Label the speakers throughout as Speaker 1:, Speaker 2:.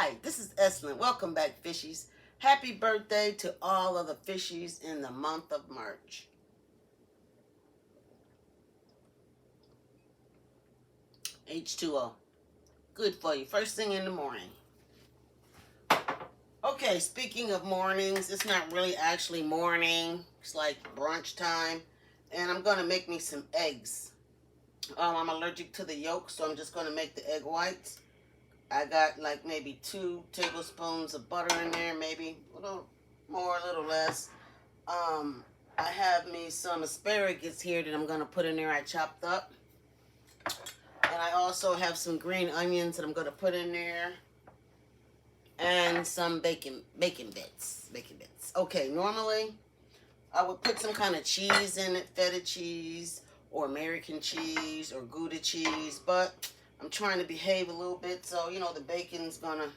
Speaker 1: Hi, this is Estlin. Welcome back, fishies. Happy birthday to all of the fishies in the month of March. H2O. Good for you. First thing in the morning. Okay, speaking of mornings, it's not really actually morning. It's like brunch time. And I'm going to make me some eggs. I'm allergic to the yolk, so I'm just going to make the egg whites. I got like maybe 2 tablespoons of butter in there, maybe a little more, a little less. I have me some asparagus here that I'm going to put in there. I chopped up. And I also have some green onions that I'm going to put in there. And some bacon bits. Okay, normally I would put some kind of cheese in it, feta cheese or American cheese or Gouda cheese, but I'm trying to behave a little bit, so you know the bacon's gonna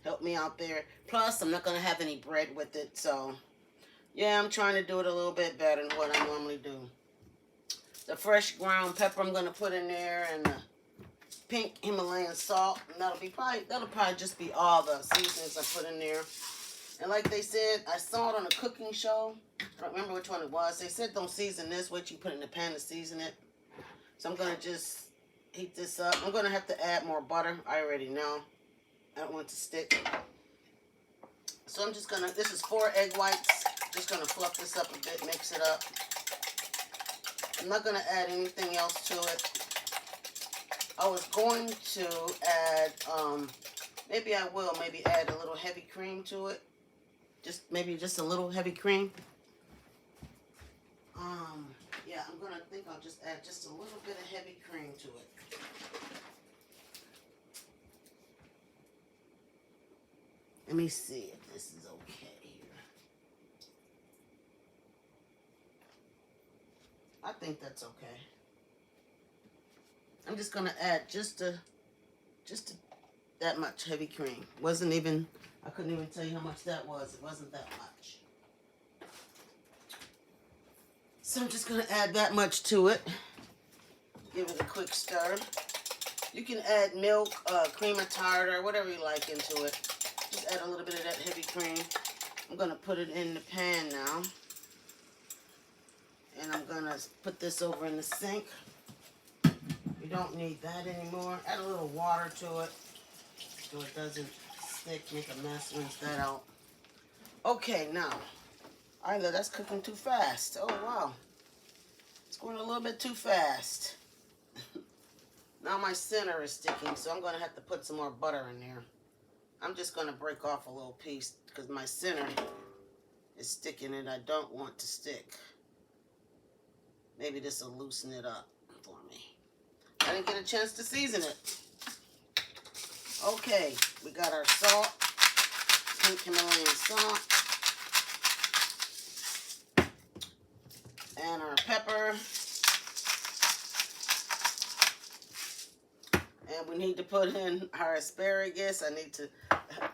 Speaker 1: help me out there. Plus, I'm not gonna have any bread with it, so yeah, I'm trying to do it a little bit better than what I normally do. The fresh ground pepper I'm gonna put in there, and the pink Himalayan salt, and that'll probably just be all the seasonings I put in there. And like they said, I saw it on a cooking show. I don't remember which one it was. They said don't season this. Wait, you put it in the pan to season it. So I'm gonna just heat this up. I'm gonna have to add more butter. I already know. I don't want it to stick. So I'm just gonna. This is 4 egg whites. Just gonna fluff this up a bit, mix it up. I'm not gonna add anything else to it. I was going to add, maybe I will, maybe add a little heavy cream to it. Maybe just a little heavy cream. Yeah, I'll just add just a little bit of heavy cream to it. Let me see if this is okay here. I think that's okay. I'm just gonna add just that much heavy cream. I couldn't even tell you how much that was. It wasn't that much. So I'm just gonna add that much to it. Give it a quick stir. You can add milk, cream of tartar, whatever you like into it. Just add a little bit of that heavy cream. I'm gonna put it in the pan now. And I'm gonna put this over in the sink. You don't need that anymore. Add a little water to it so it doesn't stick, make a mess, rinse that out. Okay, now, either that's cooking too fast. Oh, wow. It's going a little bit too fast. Now my center is sticking, so I'm going to have to put some more butter in there. I'm just going to break off a little piece because my center is sticking and I don't want to stick. Maybe this will loosen it up for me. I didn't get a chance to season it. Okay, we got our salt, pink Himalayan salt, and our pepper. And we need to put in our asparagus. I need to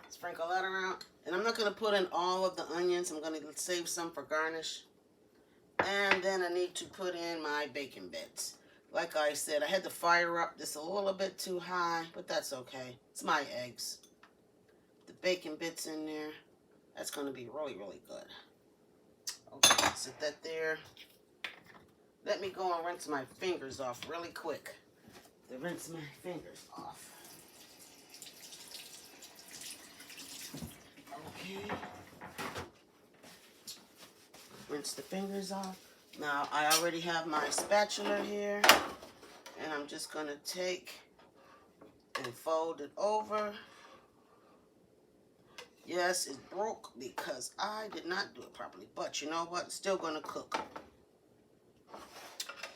Speaker 1: sprinkle that around. And I'm not going to put in all of the onions. I'm going to save some for garnish. And then I need to put in my bacon bits. Like I said, I had to fire up this a little bit too high, but that's okay. It's my eggs. The bacon bits in there. That's going to be really, really good. Okay, sit that there. Let me go and rinse my fingers off really quick. To rinse my fingers off. Okay. Rinse the fingers off. Now, I already have my spatula here. And I'm just going to take and fold it over. Yes, it broke because I did not do it properly. But you know what? It's still going to cook.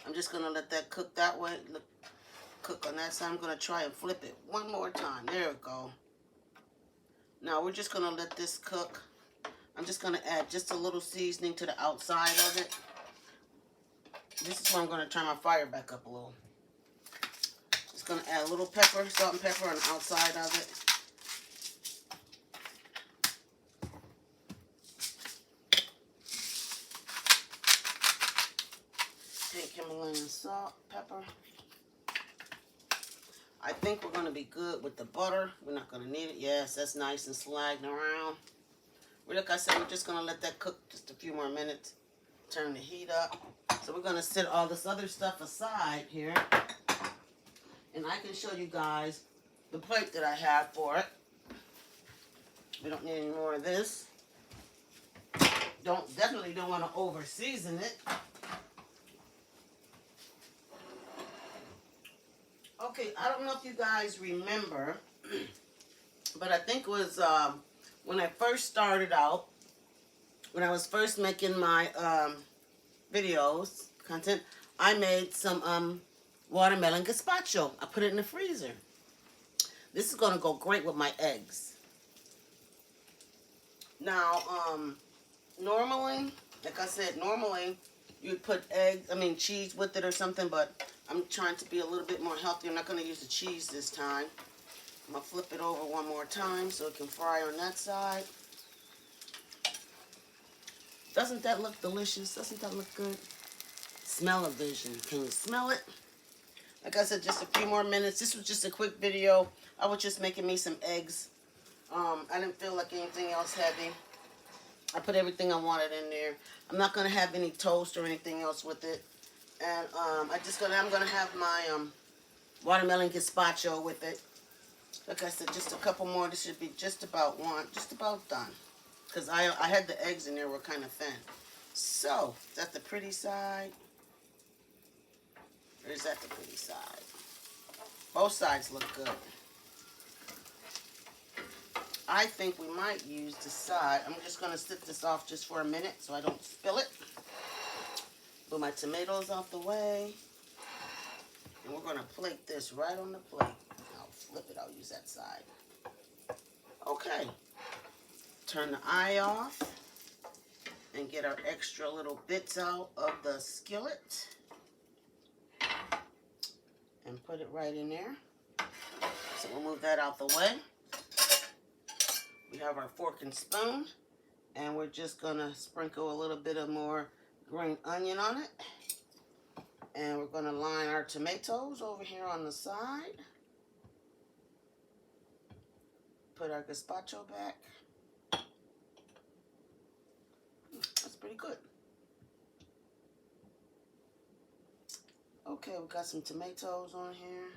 Speaker 1: I'm just going to let that cook that way. Cook on that side. I'm going to try and flip it one more time. There we go. Now we're just going to let this cook. I'm just going to add just a little seasoning to the outside of it. This is where I'm going to turn my fire back up a little. Just going to add a little pepper, salt and pepper on the outside of it. Pink Himalayan salt, pepper. I think we're going to be good with the butter. We're not going to need it. Yes, that's nice and slagging around. Like I said, we're just going to let that cook just a few more minutes. Turn the heat up. So we're going to set all this other stuff aside here. And I can show you guys the plate that I have for it. We don't need any more of this. Definitely don't want to over season it. Okay, I don't know if you guys remember, but I think it was when I first started out, when I was first making my videos, content, I made some watermelon gazpacho. I put it in the freezer. This is going to go great with my eggs. Now, normally, like I said, normally you'd put cheese with it or something, but I'm trying to be a little bit more healthy. I'm not going to use the cheese this time. I'm going to flip it over one more time so it can fry on that side. Doesn't that look delicious? Doesn't that look good? Smell-o-vision. Can you smell it? Like I said, just a few more minutes. This was just a quick video. I was just making me some eggs. I didn't feel like anything else heavy. I put everything I wanted in there. I'm not going to have any toast or anything else with it. And I'm going to have my watermelon gazpacho with it. Like I said, just a couple more. This should be just about done. Because I had the eggs in there were kind of thin. So, is that the pretty side? Or is that the pretty side? Both sides look good. I think we might use the side. I'm just going to sit this off just for a minute so I don't spill it. Put my tomatoes off the way. And we're going to plate this right on the plate. I'll flip it. I'll use that side. Okay. Turn the eye off. And get our extra little bits out of the skillet. And put it right in there. So we'll move that out the way. We have our fork and spoon. And we're just going to sprinkle a little bit of more green onion on it. And we're going to line our tomatoes over here on the side. Put our gazpacho back. That's pretty good. Okay, we got some tomatoes on here.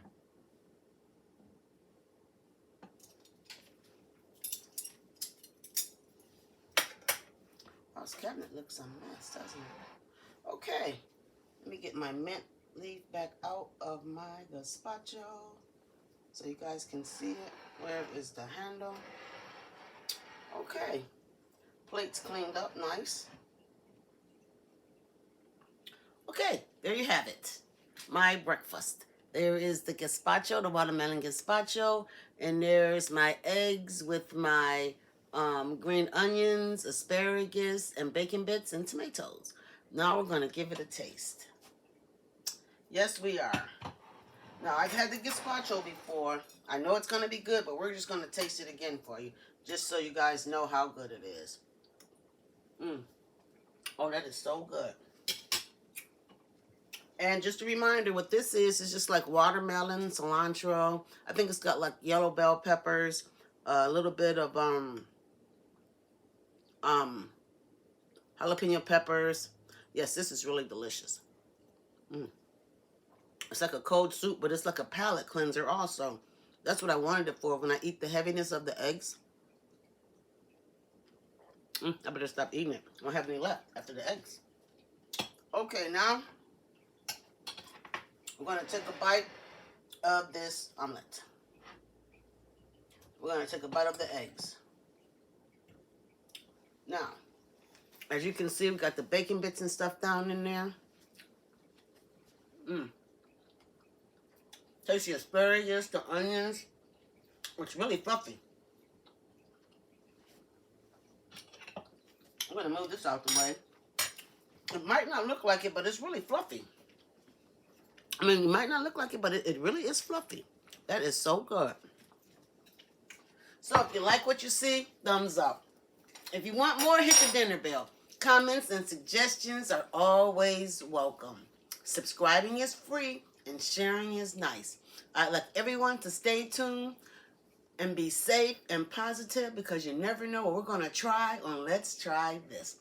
Speaker 1: Wow, this cabinet looks a mess, doesn't it? Okay, let me get my mint leaf back out of my gazpacho so you guys can see it. Where is the handle? Okay, plate's cleaned up nice. Okay, there you have it. My breakfast. There is the gazpacho, the watermelon gazpacho, and there's my eggs with my green onions, asparagus, and bacon bits and tomatoes. Now we're going to give it a taste. Yes, we are. Now, I've had the gazpacho before. I know it's going to be good, but we're just going to taste it again for you, just so you guys know how good it is. Oh, that is so good. And just a reminder, what this is just like watermelon, cilantro. I think it's got like yellow bell peppers, a little bit of jalapeno peppers. Yes, this is really delicious. It's like a cold soup, but it's like a palate cleanser also. That's what I wanted it for when I eat the heaviness of the eggs. I better stop eating it. I don't have any left after the eggs. Okay, now we're going to take a bite of this omelet. We're going to take a bite of the eggs. Now, as you can see, we got the bacon bits and stuff down in there. Taste the asparagus, the onions. It's really fluffy. I'm going to move this out the way. It might not look like it, but it's really fluffy. I mean, it might not look like it, but it really is fluffy. That is so good. So if you like what you see, thumbs up. If you want more, hit the dinner bell. Comments and suggestions are always welcome. Subscribing is free and sharing is nice. I'd like everyone to stay tuned and be safe and positive because you never know what we're going to try on Let's Try This.